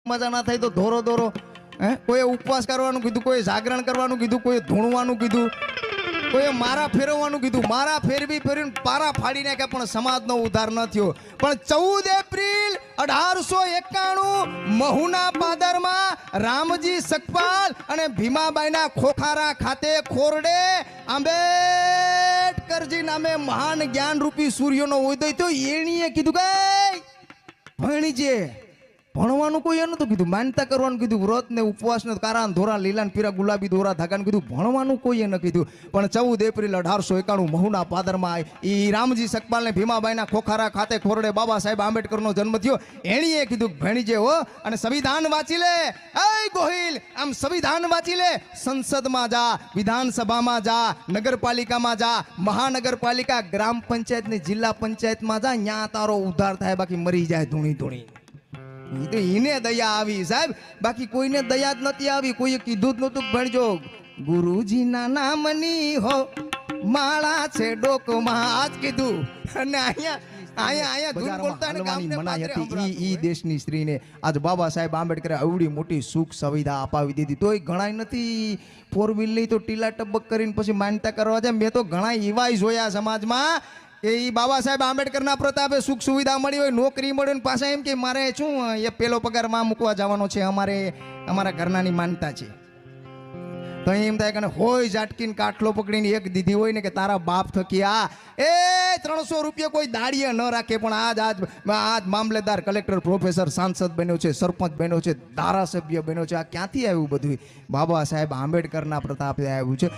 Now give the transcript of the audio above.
મજા ના થાય તો ધોરો ધોરો હે કોઈ ઉપવાસ કરવાનું કીધું, કોઈ જાગરણ કરવાનું કીધું, કોઈ ધૂણવાનું કીધું, કોઈ મારા ફેરવવાનું કીધું. મારા ફેરવીને પારા ફાડી નાખ્યા પણ સમાજનો ઉદ્ધાર ન થયો. પણ 14 એપ્રિલ 1891 મહુના પાદરમાં રામજી સકપાલ અને ભીમાબાઈના ખોખારા ખાતે ખોરડે આંબેડકરજી નામે મહાન જ્ઞાનરૂપી સૂર્યનો ઉદય થયો. એણીએ કીધું કે ભણીજે, ભણવાનું કોઈ એ નતું કીધું, માનતા કરવાનું કીધું, વ્રત ને ઉપવાસ ને કારા ધોરા લીલા પીરા ગુલાબી દોરા ધાગાને કીધું, ભણવાનું કોઈ એ ન કીધું. પણ 14 એપ્રિલ 1891 મહુના પાદરમાં ઈ રામજી સકપાલ ને ભીમાબાઈના ખોખારા ખાતે ખોરડે બાબા સાહેબ આંબેડકરનો જન્મ થયો. એણીએ કીધું ભણીજે હો, અને સંવિધાન વાંચી લે. એ ગોહિલ, આમ સંવિધાન વાંચી લે. સંસદમાં જા, વિધાનસભામાં જા, નગરપાલિકામાં જા, મહાનગરપાલિકા, ગ્રામ પંચાયત ને જિલ્લા પંચાયતમાં જા, ન્યા તારો ઉદ્ધાર થાય, બાકી મરી જાય ધૂણી ધૂણી. તો એને દયા આવી સાહેબ, બાકી કોઈને દયા જ નથી આવી. કોઈએ કીધું જ નતું ભણજો. ગુરુજીના નામની હો માળા છે ડોકમાં, આજ કીધું. અને અહીંયા ધૂન બોલતા ને ગામને મનાઈ હતી ઈ દેશની સ્ત્રીને આજ બાબા સાહેબ આંબેડકરે આવડી મોટી સુખ સુવિધા અપાવી દીધી. તોય ઘણાય નથી 4 વ્હીલ લઈ તો ટીલા ટબક કરીને પછી માનતા કરવા જાય. મેં તો ઘણા એવાય જોયા સમાજમાં કે ઈ બાબા સાહેબ આંબેડકરના પ્રતાપે સુખ સુવિધા મળી હોય, નોકરી મળી હોય, પાછા એમ કે મારે શું એ પેલો પગાર માં મૂકવા જવાનો છે, અમારા ઘરનાની માનતા છે. તો એમ થાય કે હોય ઝાટકીને કાટલો પકડીને એક દીધી હોય ને કે તારા બાપ થકી આ 300 રૂપિયા કોઈ દાડીએ ન રાખે. પણ આજ મામલેદાર, કલેક્ટર, પ્રોફેસર, સાંસદ બન્યો છે, સરપંચ બન્યો છે, ધારાસભ્ય બન્યો છે. આ ક્યાંથી આવ્યું બધું? બાબા સાહેબ આંબેડકરના પ્રતાપે આવ્યું છે.